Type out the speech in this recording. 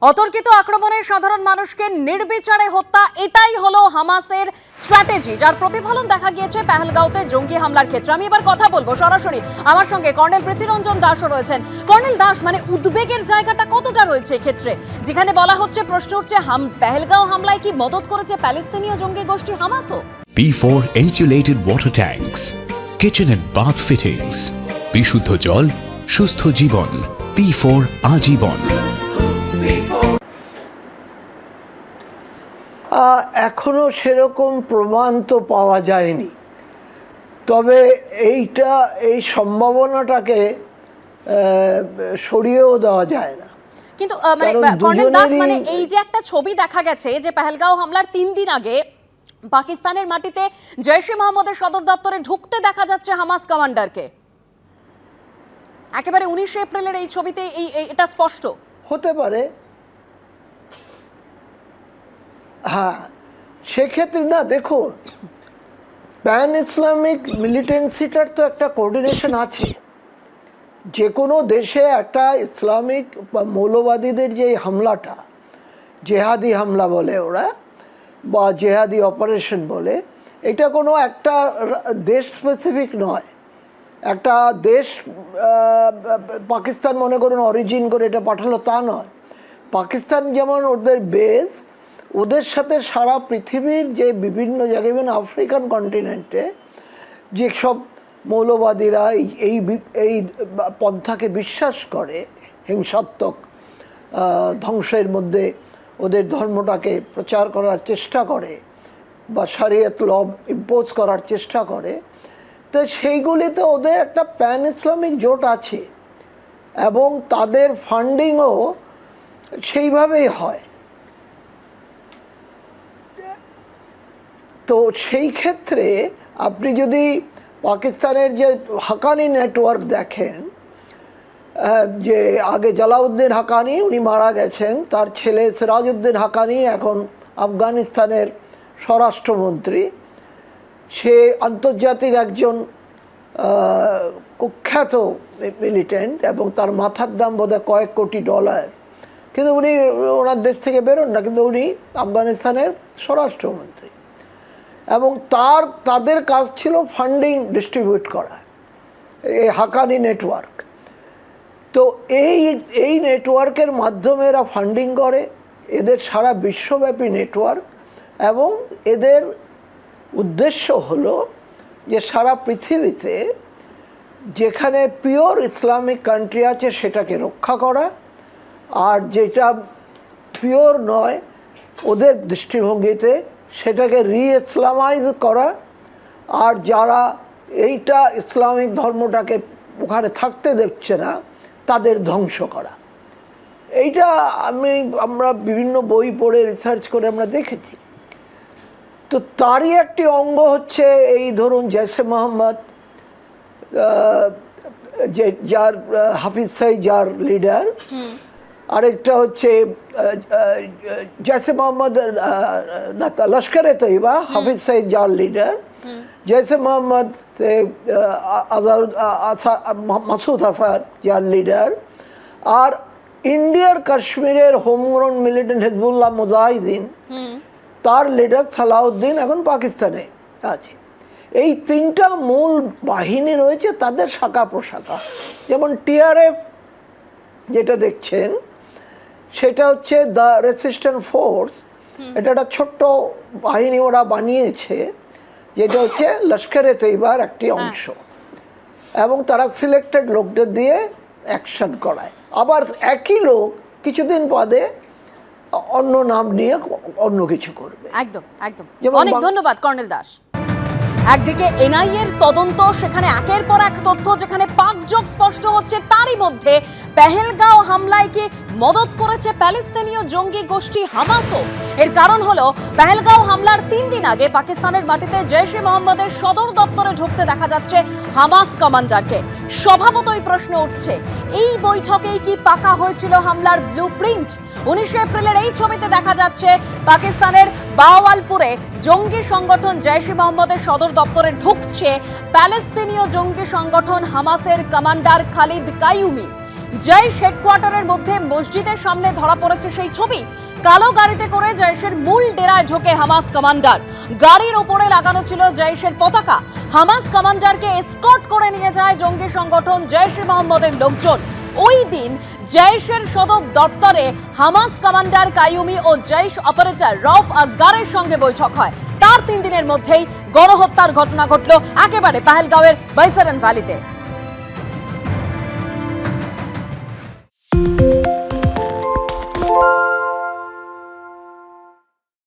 অতর্কিত আক্রমণে সাধারণ মানুষকে নির্বিচারে হত্যা, এটাই হলো হামাসের স্ট্র্যাটেজি, যার প্রতিফলন দেখা গিয়েছে পেহেলগাঁওতে জঙ্গি হামলার ক্ষেত্রে। আমি এবার কথা বলবো সরাসরি, আমার সঙ্গে কর্নেল পৃথ্বীরঞ্জন দাসও রয়েছেন। কর্নেল দাস, মানে উদ্বেগের জায়গাটা কতটা রয়েছে ক্ষেত্রে, যেখানে বলা হচ্ছে, প্রশ্ন উঠছে, পেহেলগাঁও হামলায় কি মদত করেছে প্যালেস্তিনীয় জঙ্গি গোষ্ঠী হামাসও? P4 insulated water tanks, kitchen and bath fittings, বিশুদ্ধ জল, সুস্থ জীবন, P4 আজীবন। এখনো সেরকম প্রমাণ তো পাওয়া যায়নি, তবে এই সম্ভাবনাটাকে সরিয়েও দেওয়া যায় না। কিন্তু মানে কর্নেল দাস, মানে এই যে একটা ছবি দেখা গেছে যে পেহেলগাঁও হামলার 3 দিন আগে পাকিস্তানের মাটিতে জৈশ-ই মোহাম্মদের সদর দপ্তরে ঢুকতে দেখা যাচ্ছে হামাস কমান্ডারকে, একেবারে 19 এপ্রিলের এই ছবিতে এটা স্পষ্ট হতে পারে। হ্যাঁ, সেক্ষেত্রে না, দেখুন, প্যান ইসলামিক মিলিটেন্সিটার তো একটা কোঅর্ডিনেশন আছে। যে কোনো দেশে একটা ইসলামিক বা মৌলবাদীদের যে হামলাটা, জেহাদি হামলা বলে ওরা, বা জেহাদি অপারেশন বলে, এটা কোনো একটা দেশ স্পেসিফিক নয়। একটা দেশ পাকিস্তান মনে করুন অরিজিন করে এটা পাঠালো, তা নয়। পাকিস্তান যেমন ওদের বেস, ওদের সাথে সারা পৃথিবীর যে বিভিন্ন জায়গায়, মানে আফ্রিকান কন্টিনেন্টে যেসব মৌলবাদীরা এই পন্থাকে বিশ্বাস করে, হিংসাত্মক ধ্বংসের মধ্যে ওদের ধর্মটাকে প্রচার করার চেষ্টা করে বা শরিয়ত ল ইম্পোজ করার চেষ্টা করে, তো সেইগুলিতে ওদের একটা প্যান ইসলামিক জোট আছে এবং তাদের ফান্ডিংও সেইভাবেই হয়। তো সেই ক্ষেত্রে আপনি যদি পাকিস্তানের যে হাক্কানি নেটওয়ার্ক দেখেন, যে আগে জালাউদ্দিন হাক্কানি, উনি মারা গেছেন, তার ছেলে সিরাজউদ্দিন হাক্কানি এখন আফগানিস্তানের স্বরাষ্ট্রমন্ত্রী। সে আন্তর্জাতিক একজন কুখ্যাত মিলিটেন্ট এবং তার মাথার দাম বোধহয় কয়েক কোটি ডলার, কিন্তু উনি ওনার দেশ থেকে বেরোন না, কিন্তু উনি আফগানিস্তানের স্বরাষ্ট্রমন্ত্রী এবং তাদের কাজ ছিল ফান্ডিং ডিস্ট্রিবিউট করা, এই হাক্কানি নেটওয়ার্ক। তো এই নেটওয়ার্কের মাধ্যমে এরা ফান্ডিং করে, এদের সারা বিশ্বব্যাপী নেটওয়ার্ক, এবং এদের উদ্দেশ্য হলো যে সারা পৃথিবীতে যেখানে পিওর ইসলামিক কান্ট্রি আছে সেটাকে রক্ষা করা, আর যেটা পিওর নয় ওদের দৃষ্টিভঙ্গিতে সেটাকে রি-ইসলামাইজ করা, আর যারা এইটা ইসলামিক ধর্মটাকে ওখানে থাকতে দিচ্ছে না তাদের ধ্বংস করা। এইটা আমরা বিভিন্ন বই পড়ে রিসার্চ করে আমরা দেখেছি। তো তারই একটি অঙ্গ হচ্ছে এই ধরুন জৈশ-ই মোহাম্মদ, যার হাফিজ সাঈদ যার লিডার, আরেকটা হচ্ছে জৈশ-ই মোহাম্মদ লস্করে তৈবা, হাফিজ সাঈদ যার লিডার, জৈশ-ই মোহাম্মদ মাসুদ আসাদ যার লিডার, আর ইন্ডিয়ার কাশ্মীরের হোমগ্রাউন মিলিটেন্ট হিজবুল্লাহ মুজাহিদিন, তার লিডার সালাউদ্দিন এখন পাকিস্তানে আছে। এই তিনটা মূল বাহিনী রয়েছে, তাদের শাখা প্রশাখা। যেমন টিআরএফ যেটা দেখছেন, সেটা হচ্ছে দ্য রেসিস্ট্যান্ট ফোর্স, এটা একটা ছোট্ট বাহিনী ওরা বানিয়েছে, যেটা হচ্ছে লস্করে তৈবার একটি অংশ, এবং তারা সিলেক্টেড লোকদের দিয়ে অ্যাকশন করায়। আবার একই লোক কিছুদিন বাদে অন্য নাম নিয়ে অন্য কিছু করবে। একদম একদম। অনেক ধন্যবাদ কর্নেল দাস। একদিকে এনআইএ এর তদন্ত, সেখানে একের পর এক তথ্য যেখানে পাকযোগ স্পষ্ট হচ্ছে, তারই মধ্যে পেহেলগাঁও হামলায় কি মদত করেছে প্যালেস্তিনীয় জঙ্গি গোষ্ঠী হামাসও? এর কারণ হলো, পেহেলগাঁও হামলার 3 দিন আগে পাকিস্তানের মাটিতে জৈশ-ই মোহাম্মদের সদর দপ্তরে ঢুকতে দেখা যাচ্ছে হামাস কমান্ডারকে। স্বভাবতই প্রশ্ন উঠছে, এই বৈঠকেই কি পাকা হয়েছিল হামলার ব্লুপ্রিন্ট? 19 এপ্রিলের এই ছবিতে দেখা যাচ্ছে পাকিস্তানের বাওয়ালপুরে জঙ্গি সংগঠন জৈশ-ই মোহাম্মদের সদর দপ্তরে ঢুকছে প্যালেস্তিনীয় জঙ্গি সংগঠন হামাসের কমান্ডার খালিদ কাইয়ুমি। জৈশ হেডকোয়ার্টারের মধ্যে মসজিদের সামনে ধরা পড়েছে সেই ছবি। কালো গাড়িতে করে জৈশের মূল ডেরায় ঢোকে হামাস কমান্ডার। গাড়ির ওপরে লাগানো ছিল জৈশের পতাকা। হামাস কমান্ডারকে এসকর্ট করে নিয়ে যায় জঙ্গি সংগঠন জৈশ-ই মোহাম্মদের লোকজন। ওই দিন জৈশের সদর দপ্তরে হামাস কমান্ডার কাইয়ুমি ও জৈশ অপারেটর রউফ আসগারের সঙ্গে বৈঠক হয়। তার 3 দিনের মধ্যেই গণহত্যার ঘটনা ঘটল একেবারে পেহেলগাঁওয়ের বৈসারন ভ্যালিতে।